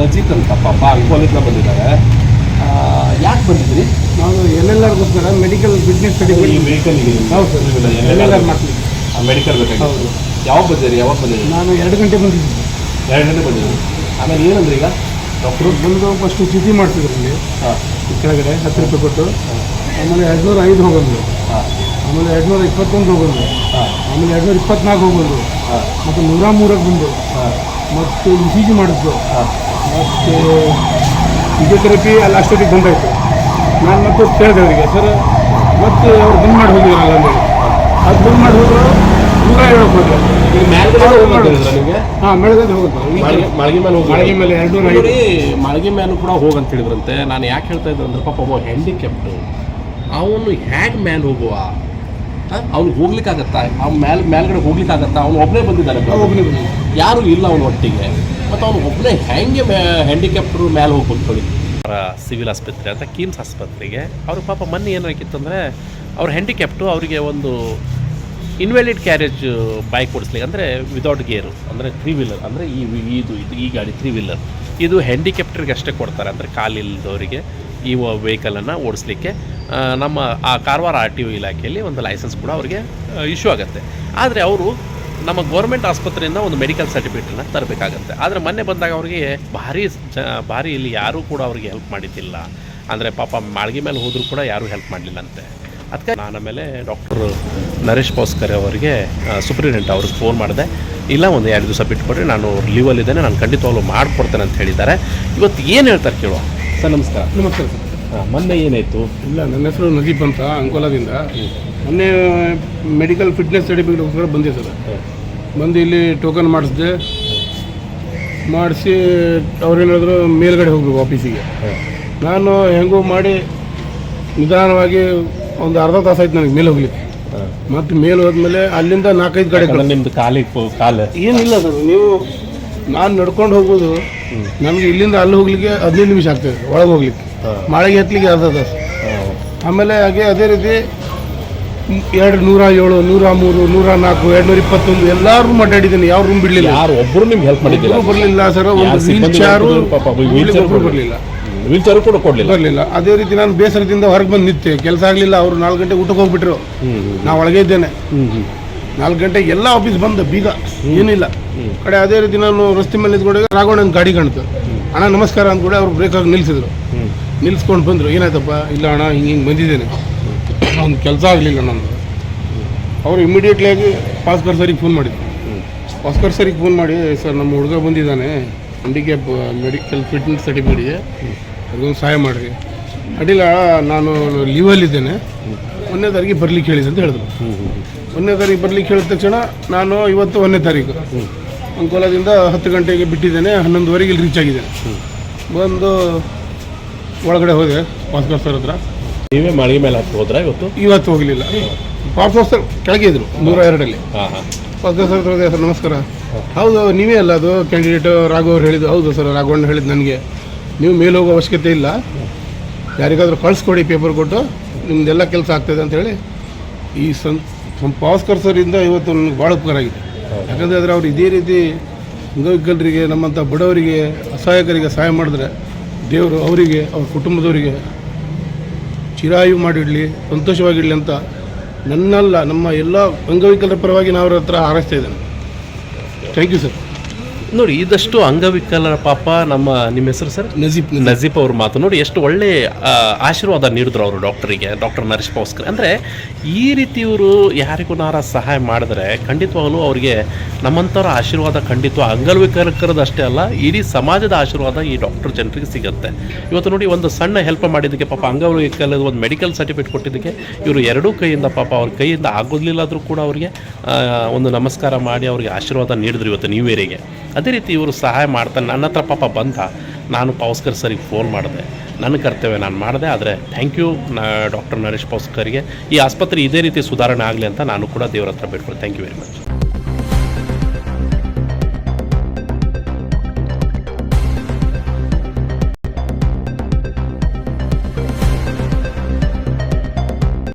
ನಜೀತ್ ಅಂತ ಪಾಪ ಅಂಕೋಲಿಂದ ಬಂದಿದ್ದಾರೆ. ಯಾಕೆ ಬಂದಿದ್ರಿ? ನಾವು LLRಗೋಸ್ಕರ ಮೆಡಿಕಲ್ ಫಿಟ್ನೆಸ್ ಸ್ಟಡಿ ಈ ವೆಹಿಕಲ್ಗೆ? ಹೌದು ಸರ್, LLR ಮಾಡ್ತೀವಿ. ಮೆಡಿಕಲ್ ಬೇಕಾಗಿತ್ತು. ಹೌದು. ಯಾವಾಗ ಬಂದಿದ್ದೀರಿ? ನಾನು 2 ಗಂಟೆ ಬಂದಿದ್ದೀನಿ. 2 ಗಂಟೆ ಬಂದಿದ್ದೀರಿ. ಆಮೇಲೆ ಏನಂದ್ರೆ ಈಗ ಡಾಕ್ಟ್ರು ಬಂದು ಫಸ್ಟು ಚೀಟಿ ಮಾಡಿಸಿದ್ರು ಇಲ್ಲಿ ಹಾಂ ಕೆಳಗಡೆ 10 ರೂಪಾಯಿ ಕೊಟ್ಟು, ಆಮೇಲೆ 205 ಹೋಗೋದು, ಹಾಂ ಆಮೇಲೆ 221 ಹೋಗೋದು, ಹಾಂ ಆಮೇಲೆ 224 ಹೋಗೋದು, ಹಾಂ ಮತ್ತು 103ಕ್ಕೆ ಬಂದು, ಹಾಂ ಮತ್ತು ECG ಮಾಡಿದ್ದು, ಹಾಂ ಮತ್ತು ಫಿಸಿಯೋಥೆರಪಿ ಅಲ್ಲಿ ಅಷ್ಟೊತ್ತಿಗೆ ಬಂದಾಯಿತು. ನಾನು ಮತ್ತೆ ಕೇಳಿದೆ ಅವರಿಗೆ, ಸರ್ ಮತ್ತೆ ಅವ್ರು ಬಂದ್ ಮಾಡಿ ಹೋಗಿದ್ರಲ್ಲ ಅಂದರೆ, ಅದು ಬಂದ್ ಮಾಡಿ ಹೋದ್ರು 170 ಹೋದ್ರು. ಈಗ ಮ್ಯಾಲ್ಗಡೆ ಹೋಗ್ಬೇಕಿದ್ರ ನಿಮಗೆ? ಹಾಂ, ಮೇಳಗಡೆ ಹೋಗುತ್ತೆ. ಮಾಳಿಗೆ ಮೇಲೆ ಹೋಗಿ ಮಾಳಿಗೆ ಮೇಲೆ 205. ನೋಡಿ, ಮಾಳಿಗೆ ಮೇಲೂ ಕೂಡ ಹೋಗಂತ ಹೇಳಿದ್ರಂತೆ. ನಾನು ಯಾಕೆ ಹೇಳ್ತಾ ಇದ್ದೆ ಅಂದ್ರೆ ಪಾಪ ಒಬ್ಬ ಹ್ಯಾಂಡಿಕ್ಯಾಪ್ಟು ಅವನು ಹ್ಯಾಗ್ ಮೇಲೆ ಹೋಗುವ, ಅವ್ನಿಗೆ ಹೋಗ್ಲಿಕ್ಕಾಗತ್ತಾ? ಅವ್ನು ಮೇಲ್ಗಡೆ ಹೋಗ್ಲಿಕ್ಕಾಗತ್ತಾ? ಅವನು ಒಬ್ಬನೇ ಬಂದಿದ್ದಾನೆ, ಒಬ್ಬನೇ ಬಂದಿದ್ದ, ಯಾರೂ ಇಲ್ಲ ಅವನ ಒಟ್ಟಿಗೆ. ಮತ್ತು ಅವನು ಒಬ್ಬನೇ ಹೆಂಗೆ ಹ್ಯಾಂಡಿಕ್ಯಾಪ್ಟರು ಮೇಲೆ ಹೋಗ್ಬೇಕು ನೋಡಿ. ಸಿವಿಲ್ ಆಸ್ಪತ್ರೆ ಅಂತ ಕಿಮ್ಸ್ ಆಸ್ಪತ್ರೆಗೆ ಅವರು ಪಾಪ ಮೊನ್ನೆ ಏನಾಗಿತ್ತಂದರೆ ಅವ್ರು ಹ್ಯಾಂಡಿಕ್ಯಾಪ್ಟು, ಅವರಿಗೆ ಒಂದು ಇನ್ವ್ಯಾಲಿಡ್ ಕ್ಯಾರೇಜ್ ಬೈಕ್ ಓಡಿಸ್ಲಿಕ್ಕೆ, ಅಂದರೆ ವಿದೌಟ್ ಗೇರು, ಅಂದರೆ 3 ವೀಲರ್, ಅಂದರೆ ಈ ಗಾಡಿ 3 ವೀಲರ್ ಇದು ಹ್ಯಾಂಡಿಕ್ಯಾಪ್ಟರಿಗೆ ಅಷ್ಟೇ ಕೊಡ್ತಾರೆ. ಅಂದರೆ ಕಾಲಿಲ್ಲದವರಿಗೆ ಈ ವೆಹಿಕಲನ್ನು ಓಡಿಸ್ಲಿಕ್ಕೆ ನಮ್ಮ ಆ ಕಾರವಾರ RTO ಇಲಾಖೆಯಲ್ಲಿ ಒಂದು ಲೈಸೆನ್ಸ್ ಕೂಡ ಅವರಿಗೆ ಇಶ್ಯೂ ಆಗುತ್ತೆ. ಆದರೆ ಅವರು ನಮ್ಮ ಗೌರ್ಮೆಂಟ್ ಆಸ್ಪತ್ರೆಯಿಂದ ಒಂದು ಮೆಡಿಕಲ್ ಸರ್ಟಿಫಿಕೇಟನ್ನು ತರಬೇಕಾಗತ್ತೆ. ಆದರೆ ಮೊನ್ನೆ ಬಂದಾಗ ಅವರಿಗೆ ಭಾರಿ ಇಲ್ಲಿ ಯಾರೂ ಕೂಡ ಅವರಿಗೆ ಹೆಲ್ಪ್ ಮಾಡಿದ್ದಿಲ್ಲ. ಅಂದರೆ ಪಾಪ ಮಾಳಿಗೆ ಮೇಲೆ ಹೋದರೂ ಕೂಡ ಯಾರೂ ಹೆಲ್ಪ್ ಮಾಡಲಿಲ್ಲಂತೆ. ಅದಕ್ಕೆ ನಾನು ಆಮೇಲೆ ಡಾಕ್ಟರ್ ನರೇಶ್ ಪೌಸ್ಕರ್ ಅವರಿಗೆ ಸೂಪ್ರಿಟೆಂಡೆಂಟ್ ಅವ್ರಿಗೆ ಫೋನ್ ಮಾಡಿದೆ. ಇಲ್ಲ, ಒಂದು 2 ದಿವಸ ಬಿಟ್ಕೊಡ್ರಿ, ನಾನು ಲೀವಲ್ಲಿದ್ದೇನೆ, ನಾನು ಖಂಡಿತವಾಗ್ಲೂ ಮಾಡಿಕೊಡ್ತೇನೆ ಅಂತ ಹೇಳಿದ್ದಾರೆ. ಇವತ್ತು ಏನು ಹೇಳ್ತಾರೆ ಕೇಳುವ. ಸರ್ ನಮಸ್ಕಾರ. ನಮಸ್ಕಾರ ಸರ್. ಮೊನ್ನೆ ಏನಾಯಿತು? ಇಲ್ಲ, ನನ್ನ ಹೆಸರು ನಜೀಬ್ ಅಂತ, ಅಂಕೋಲಾದಿಂದ. ಮೊನ್ನೆ ಮೆಡಿಕಲ್ ಫಿಟ್ನೆಸ್ ಸರ್ಟಿಫಿಕೇಟ್ಗೋಸ್ಕರ ಬಂದೆ ಸರ್. ಬಂದು ಇಲ್ಲಿ ಟೋಕನ್ ಮಾಡಿಸಿದೆ. ಮಾಡಿಸಿ ಅವ್ರೇನು ಹೇಳಿದ್ರು ಮೇಲ್ಗಡೆ ಹೋಗ್ಬೇಕು ಆಫೀಸಿಗೆ. ನಾನು ಹೆಂಗೋ ಮಾಡಿ ನಿಧಾನವಾಗಿ ಒಂದು ಅರ್ಧ ತಾಸು ಆಯ್ತು ನನಗೆ ಮೇಲೆ ಹೋಗ್ಲಿಕ್ಕೆ. ಮತ್ತು ಮೇಲೆ ಹೋದ್ಮೇಲೆ ಅಲ್ಲಿಂದ 4-5 ಕಡೆ ನಿಮ್ಮದು ಕಾಲು ಏನಿಲ್ಲ ಸರ್. ನೀವು ನಾನು ನಡ್ಕೊಂಡು ಹೋಗ್ಬೋದು, ನನಗೆ ಇಲ್ಲಿಂದ ಅಲ್ಲಿ ಹೋಗ್ಲಿಕ್ಕೆ 15 ನಿಮಿಷ ಆಗ್ತದೆ ಒಳಗೆ ಹೋಗ್ಲಿಕ್ಕೆ, ಮಾಳಿಗೆ ಹತ್ತಲಿಕ್ಕೆ ಅರ್ಧ ತಾಸು. ಆಮೇಲೆ ಅದೇ ರೀತಿ 207, 103, 104, 221 ಎಲ್ಲ ರೂಮ್ ಅಡ್ಡಾಡಿದ್ದೀನಿ, ಯಾವ ರೂಮ್ ಬಿಡಲಿಲ್ಲ. ಯಾರು ಒಬ್ಬರು ನಿಮ್ಗೆ ಹೆಲ್ಪ್ ಮಾಡಿದ್ದಿಲ್ಲ? ಬರಲಿಲ್ಲ ಸರ್. ಒಂದು ವೀಲ್ ಚೇರು ಕೂಡ ಬರಲಿಲ್ಲ. ಅದೇ ರೀತಿ ನಾನು ಬೇಸರದಿಂದ ಹೊರಗೆ ಬಂದು ನಿಂತೆ, ಕೆಲಸ ಆಗಲಿಲ್ಲ. ಅವರು 4 ಗಂಟೆ ಊಟಕ್ಕೆ ಹೋಗ್ಬಿಟ್ರು, ನಾ ಒಳಗೆ ಇದ್ದೇನೆ. 4 ಗಂಟೆಗೆ ಎಲ್ಲ ಆಫೀಸ್ ಬಂದ, ಬೀಗ ಏನಿಲ್ಲ ಕಡೆ. ಅದೇ ರೀತಿ ನಾನು ರಸ್ತೆ ಮೇಲೆ ನಿಂತ್ಕೊಂಡಾಗ ರಾಘವಣ್ಣ ಗಾಡಿ ಕಾಣ್ತು. ಅಣ್ಣ ನಮಸ್ಕಾರ ಅಂದ್ಕೂಡ ಅವ್ರು ಬ್ರೇಕ್ ಆಗಿ ನಿಲ್ಲಿಸಿದ್ರು. ನಿಲ್ಸ್ಕೊಂಡು ಬಂದರು. ಏನಾಯ್ತಪ್ಪ? ಇಲ್ಲ ಅಣ್ಣ, ಹಿಂಗೆ ಬಂದಿದ್ದೇನೆ, ಒಂದು ಕೆಲಸ ಆಗಲಿಲ್ಲ ನಮ್ಮದು. ಅವರು ಇಮಿಡಿಯೇಟ್ಲಿ ಆಗಿ ಭಾಸ್ಕರ್ ಸರಿಗೆ ಫೋನ್ ಮಾಡಿದ್ರು. ಭಾಸ್ಕರ್ ಸರಿಗೆ ಫೋನ್ ಮಾಡಿ, ಸರ್ ನಮ್ಮ ಹುಡುಗ ಬಂದಿದ್ದಾನೆ, ಹ್ಯಾಂಡಿಕ್ಯಾಪ್ ಮೆಡಿಕಲ್ ಫಿಟ್ನೆಸ್ ಸರ್ಟಿಫಿಕೇಟ್ಗೆ, ಅದೊಂದು ಸಹಾಯ ಮಾಡಿರಿ. ಅಡ್ಡಿಲ್ಲ, ನಾನು ಲೀವಲ್ಲಿದ್ದೇನೆ, 1ನೇ ತಾರೀಕಿಗೆ ಬರ್ಲಿಕ್ಕೆ ಹೇಳಿದೆ ಅಂತ ಹೇಳಿದ್ರು. 1ನೇ ತಾರೀಕು ಬರ್ಲಿಕ್ಕೆ ಹೇಳಿದ ತಕ್ಷಣ ನಾನು ಇವತ್ತು 1ನೇ ತಾರೀಕು ಅಂಕೋಲಾದಿಂದ 10 ಗಂಟೆಗೆ ಬಿಟ್ಟಿದ್ದೇನೆ, 11ವರೆಗೆ ಇಲ್ಲಿ ರೀಚ್ ಆಗಿದ್ದೇನೆ. ಬಂದು ಒಳಗಡೆ ಹೋದೆ ಭಾಸ್ಕರ್ ಸರ್ ಹತ್ರ. ನೀವೇ ಮಾಳಿಗೆ ಮೇಲೆ ಹೋದ್ರಾ? ಇವತ್ತು ಹೋಗಲಿಲ್ಲ. ಭಾಸ್ಕರ್ ಸರ್ ಕೆಳಗೆ ಇದ್ರು 102ಅಲ್ಲಿ. ಭಾಸ್ಕರ್ ಸರ್ ಹತ್ರ ಹೋದೆ. ಸರ್ ನಮಸ್ಕಾರ. ಹೌದು, ನೀವೇ ಅಲ್ಲ ಅದು ಕ್ಯಾಂಡಿಡೇಟ್ ರಾಘವ್ ಅವ್ರು ಹೇಳಿದ್ದು? ಹೌದು ಸರ್, ರಾಘವಣ್ಣ ಹೇಳಿದ್ದು ನನಗೆ. ನೀವು ಮೇಲೆ ಹೋಗೋ ಅವಶ್ಯಕತೆ ಇಲ್ಲ, ಯಾರಿಗಾದರೂ ಕಳಿಸ್ಕೊಡಿ, ಪೇಪರ್ ಕೊಟ್ಟು ನಿಮ್ಮದೆಲ್ಲ ಕೆಲಸ ಆಗ್ತದೆ ಅಂತ ಹೇಳಿ. ಈ ಭಾಸ್ಕರ್ ಸರಿಂದ ಇವತ್ತು ನನಗೆ ಭಾಳ ಉಪಕಾರ ಆಗಿದೆ. ಯಾಕಂದರೆ ಆದರೆ ಅವ್ರು ಇದೇ ರೀತಿ ಅಂಗವಿಕಲರಿಗೆ, ನಮ್ಮಂಥ ಬಡವರಿಗೆ, ಅಸಹಾಯಕರಿಗೆ ಸಹಾಯ ಮಾಡಿದ್ರೆ ದೇವರು ಅವರಿಗೆ, ಅವ್ರ ಕುಟುಂಬದವರಿಗೆ ಚಿರಾಯು ಮಾಡಿಡಲಿ, ಸಂತೋಷವಾಗಿಡಲಿ ಅಂತ ನನ್ನಲ್ಲ, ನಮ್ಮ ಎಲ್ಲ ಅಂಗವಿಕಲರ ಪರವಾಗಿ ನಾವು ಅವ್ರ ಹತ್ರ ಹಾರೈಸ್ತಾ ಇದ್ದೇನೆ. Thank you sir. ನೋಡಿ, ಇದಷ್ಟು ಅಂಗವಿಕಲರ ಪಾಪ ನಿಮ್ಮ ಹೆಸರು ಸರ್? ನಜೀಪ್ ಅವ್ರ ಮಾತು ನೋಡಿ, ಎಷ್ಟು ಒಳ್ಳೆ ಆಶೀರ್ವಾದ ನೀಡಿದ್ರು ಅವರು ಡಾಕ್ಟರ್ ನರೇಶ್ ಪೌಸ್ಕರ್. ಅಂದರೆ ಈ ರೀತಿ ಇವರು ಯಾರಿಗೂ ಸಹಾಯ ಮಾಡಿದ್ರೆ ಖಂಡಿತವಾಗಲೂ ಅವರಿಗೆ ನಮ್ಮಂಥವ್ರ ಆಶೀರ್ವಾದ ಖಂಡಿತ ಅಂಗವಿಕಲರದಷ್ಟೇ ಅಲ್ಲ, ಇಡೀ ಸಮಾಜದ ಆಶೀರ್ವಾದ ಈ ಡಾಕ್ಟರ್ ಜನರಿಗೆ ಸಿಗುತ್ತೆ. ಇವತ್ತು ನೋಡಿ, ಒಂದು ಸಣ್ಣ ಹೆಲ್ಪ್ ಮಾಡಿದ್ದಕ್ಕೆ ಪಾಪ ಅಂಗವಿಕಲದ ಒಂದು ಮೆಡಿಕಲ್ ಸರ್ಟಿಫಿಕೇಟ್ ಕೊಟ್ಟಿದ್ದಕ್ಕೆ ಇವರು 2 ಕೈಯಿಂದ ಪಾಪ ಅವ್ರ ಕೈಯಿಂದ ಆಗೋದಿಲ್ಲಾದರೂ ಕೂಡ ಅವರಿಗೆ ಒಂದು ನಮಸ್ಕಾರ ಮಾಡಿ ಅವ್ರಿಗೆ ಆಶೀರ್ವಾದ ನೀಡಿದ್ರು ಇವತ್ತು ನ್ಯೂ ಇಯರಿಗೆ. ಅದೇ ರೀತಿ ಇವರು ಸಹಾಯ ಮಾಡ್ತಾನೆ. ನನ್ನ ಹತ್ರ ಪಾಪ ಬಂದ, ನಾನು ಪೌಸ್ಕರ್ ಸರಿಗೆ ಫೋನ್ ಮಾಡಿದೆ, ನನ್ನ ಕರ್ತವ್ಯ ನಾನು ಮಾಡಿದೆ. ಆದರೆ ಥ್ಯಾಂಕ್ ಯು ಡಾಕ್ಟರ್ ನರೇಶ್ ಪೌಸ್ಕರ್ಗೆ. ಈ ಆಸ್ಪತ್ರೆ ಇದೇ ರೀತಿ ಸುಧಾರಣೆ ಆಗಲಿ ಅಂತ ನಾನು ಕೂಡ ದೇವರ ಹತ್ರ ಬೇಡ್ಕೊಳ್ತೀನಿ. Thank you very much.